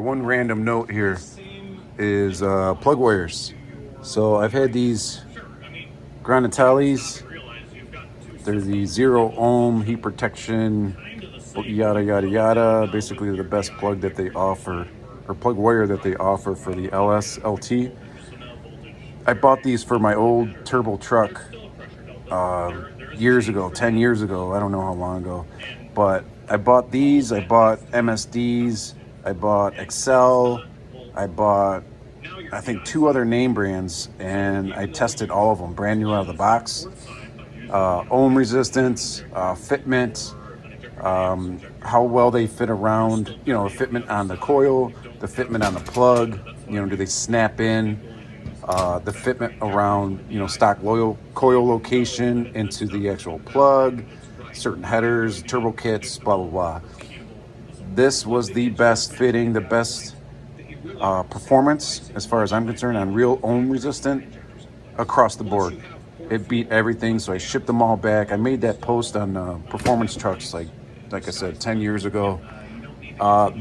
one random note here is plug wires. So I've had these Granatellis. They're the 0 ohm heat protection, yada yada yada. Basically, the best plug that they offer, or plug wire that they offer for the LS LT. I bought these for my old turbo truck years ago, 10 years ago. I don't know how long ago, but I bought these. I bought MSDs. I bought Excel. I bought, I think, 2 other name brands, and I tested all of them brand new out of the box. Ohm resistance, fitment, how well they fit around, the fitment on the coil, the fitment on the plug, do they snap in, the fitment around, stock coil location into the actual plug, certain headers, turbo kits, blah, blah, blah. This was the best fitting, the best performance, as far as I'm concerned, on real ohm resistant across the board. It beat everything, so I shipped them all back. I made that post on performance trucks, like I said, 10 years ago.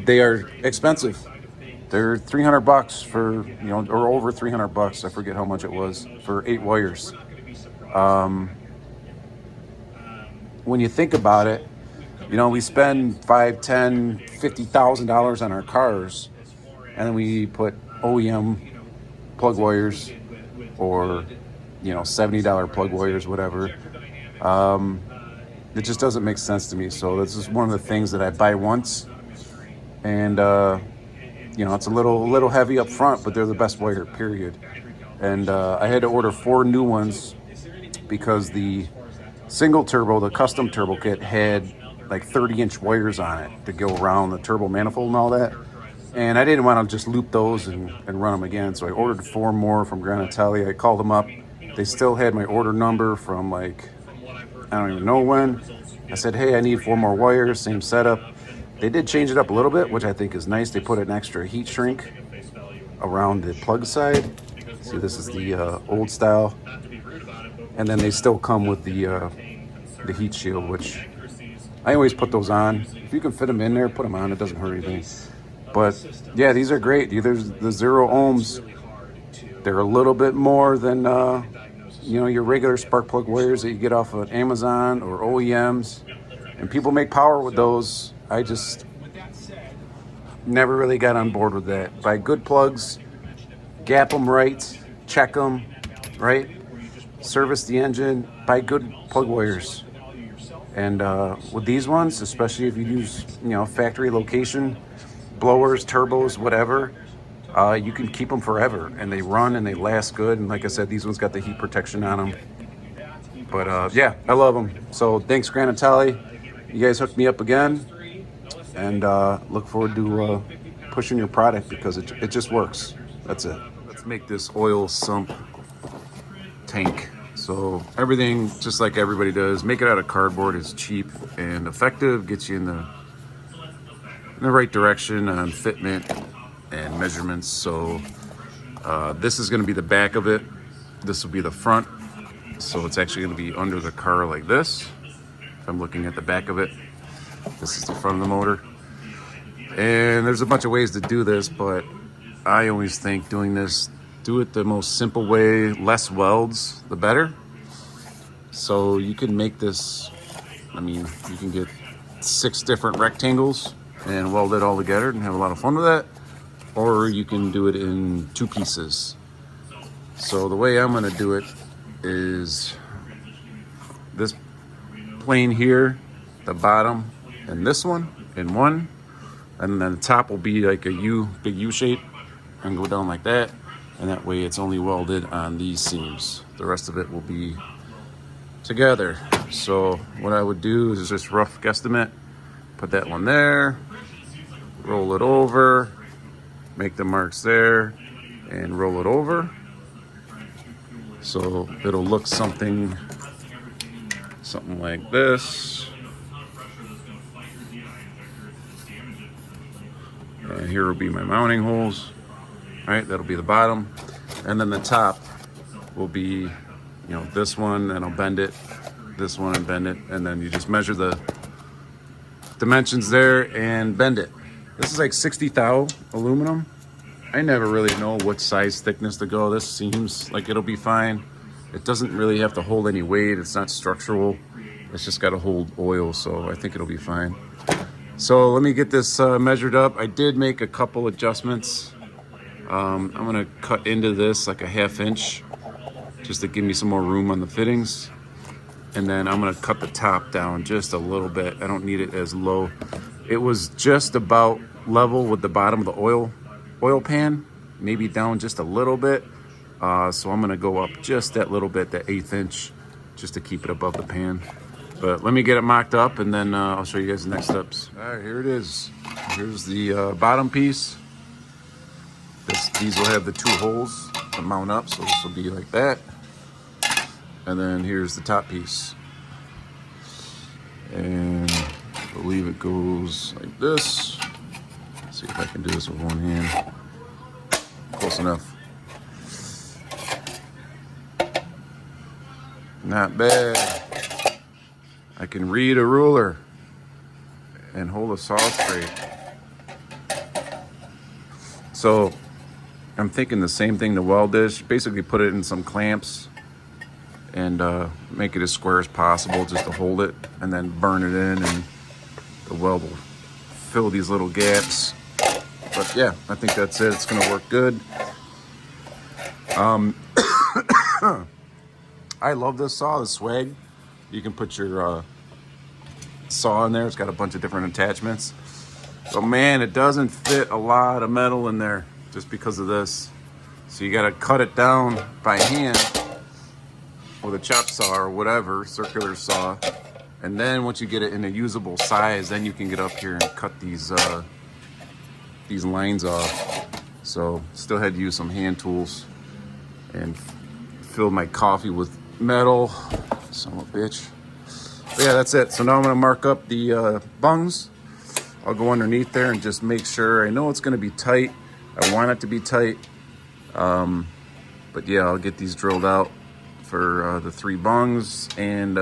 They are expensive. They're $300 for, or over $300. I forget how much it was for 8 wires. When you think about it, we spend $5,000, $10,000, $50,000 on our cars, and then we put OEM plug wires or $70 plug wires, whatever. It just doesn't make sense to me. So this is one of the things that I buy once, and it's a little heavy up front, but they're the best wire, period. And I had to order 4 new ones because the single turbo, the custom turbo kit, had like 30-inch wires on it to go around the turbo manifold and all that. And I didn't want to just loop those and run them again. So I ordered 4 more from Granatelli. I called them up. They still had my order number from I don't even know when. I said, hey, I need 4 more wires, same setup. They did change it up a little bit, which I think is nice. They put an extra heat shrink around the plug side. See, this is the old style. And then they still come with the heat shield, which I always put those on. If you can fit them in there, put them on. It doesn't hurt anything. But yeah, these are great. There's the 0 ohms. They're a little bit more than your regular spark plug wires that you get off of Amazon or OEMs, and people make power with those. I just never really got on board with that. Buy good plugs, gap them right, check them right, service the engine, buy good plug wires. And with these ones, especially if you use factory location blowers, turbos, whatever, you can keep them forever, and they run and they last good. And like I said, these ones got the heat protection on them. But yeah, I love them. So thanks, Granatelli. You guys hooked me up again, and look forward to pushing your product because it just works. That's it. Let's make this oil sump tank. So everything, just like everybody does, make it out of cardboard. Is cheap and effective, gets you in the right direction on fitment and measurements. So this is going to be the back of it. This will be the front. So it's actually going to be under the car like this. If I'm looking at the back of it, this is the front of the motor. And there's a bunch of ways to do this, but I always think do it the most simple way. Less welds, the better. So you can make this, you can get 6 different rectangles and weld it all together and have a lot of fun with that. Or you can do it in 2 pieces. So the way I'm going to do it is this plane here, the bottom, and this one in one, and then the top will be like a big U shape, and go down like that. And that way it's only welded on these seams. The rest of it will be together. So what I would do is just rough guesstimate, put that one there, roll it over, make the marks there, and roll it over. So it'll look something like this. And here will be my mounting holes. All right, that'll be the bottom. And then the top will be, this one, and I'll bend it, this one, and bend it. And then you just measure the dimensions there and bend it. This is like 60 thou aluminum. I never really know what size thickness to go. This seems like it'll be fine. It doesn't really have to hold any weight. It's not structural. It's just got to hold oil, so I think it'll be fine. So let me get this measured up. I did make a couple adjustments. I'm gonna cut into this like a 1/2 inch just to give me some more room on the fittings. And then I'm gonna cut the top down just a little bit. I don't need it as low. It was just about level with the bottom of the oil pan, maybe down just a little bit. So I'm gonna go up just that little bit, that 1/8 inch, just to keep it above the pan. But let me get it mocked up, and then I'll show you guys the next steps. All right, here it is. Here's the bottom piece. These will have the 2 holes to mount up, so this will be like that. And then here's the top piece. And I believe it goes like this. Let's see if I can do this with one hand. Close enough. Not bad. I can read a ruler and hold a saw straight. So I'm thinking the same thing to weld this. Basically put it in some clamps and make it as square as possible just to hold it, and then burn it in, and the weld will fill these little gaps. But yeah, I think that's it. It's gonna work good. I love this saw, the swag. You can put your saw in there. It's got a bunch of different attachments. But man, it doesn't fit a lot of metal in there just because of this. So you gotta cut it down by hand with a chop saw or whatever, circular saw. And then once you get it in a usable size, then you can get up here and cut these lines off. So still had to use some hand tools and fill my coffee with metal. Son of a bitch. But yeah, that's it. So now I'm gonna mark up the bungs. I'll go underneath there and just make sure. I know it's gonna be tight. I want it to be tight. But yeah, I'll get these drilled out for the 3 bungs. And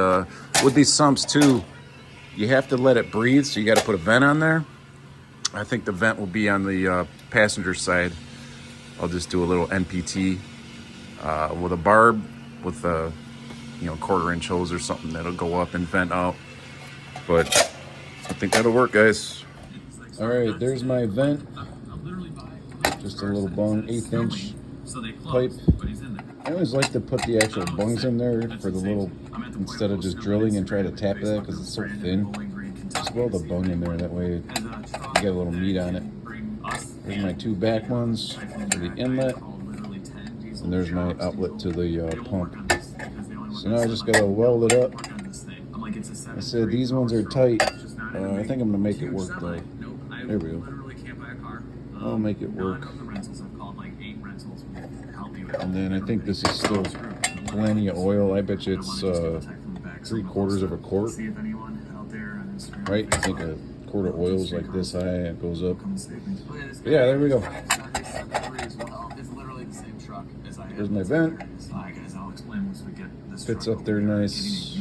with these sumps too, you have to let it breathe, so you got to put a vent on there. I think the vent will be on the passenger side. I'll just do a little NPT with a barb with a 1/4 inch hose or something that'll go up and vent out. But I think that'll work, guys. All right, there's my vent. Just a little bung, 1/8 inch pipe. I always like to put the actual bungs in there for the little, instead of just drilling and try to tap that because it's so thin. Just weld the bung in there, that way you get a little meat on it. There's my 2 back ones for the inlet, and there's my outlet to the pump. So now I just gotta weld it up. I said these ones are tight. I think I'm gonna make it work though. There we go. I'll make it work. And then I think this is still plenty of oil. I bet you it's 3/4 of a quart. Right? I think a quart of oil is like this high, it goes up. But yeah, there we go. There's my vent. Fits up there nice.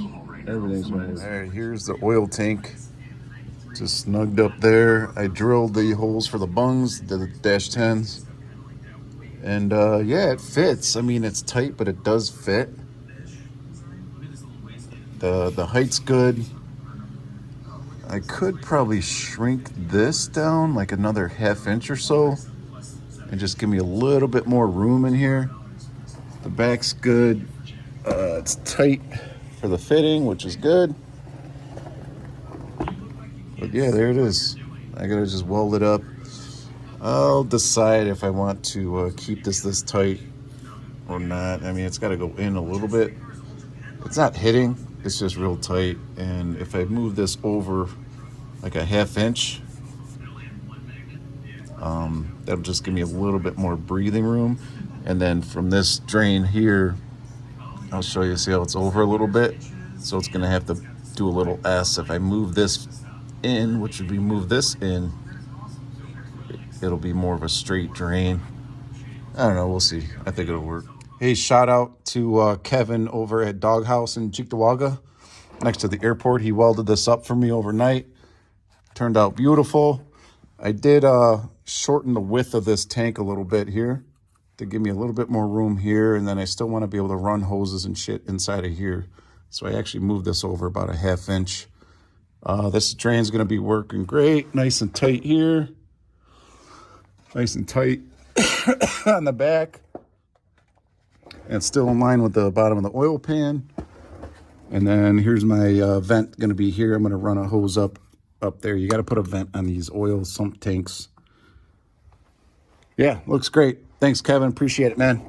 Everything's nice. All right, here's the oil tank. Just snugged up there. I drilled the holes for the bungs, the dash 10s. And yeah, it fits. I mean, it's tight, but it does fit. The height's good. I could probably shrink this down like another 1/2 inch or so and just give me a little bit more room in here. The back's good. It's tight for the fitting, which is good. But yeah, there it is. I gotta just weld it up. I'll decide if I want to keep this tight or not. I mean, it's got to go in a little bit. It's not hitting, it's just real tight. And if I move this over like a 1/2 inch, that'll just give me a little bit more breathing room. And then from this drain here, I'll show you, see how it's over a little bit? So it's gonna have to do a little S. If I move this in, which would be move this in, it'll be more of a straight drain. I don't know, we'll see. I think it'll work. Hey, shout out to Kevin over at Doghouse in Cheektowaga, next to the airport. He welded this up for me overnight. Turned out beautiful. I did shorten the width of this tank a little bit here to give me a little bit more room here, and then I still want to be able to run hoses and shit inside of here. So I actually moved this over about a 1/2 inch. This drain's going to be working great, nice and tight here. Nice and tight on the back. And it's still in line with the bottom of the oil pan. And then here's my vent going to be here. I'm going to run a hose up there. You got to put a vent on these oil sump tanks. Yeah, looks great. Thanks, Kevin. Appreciate it, man.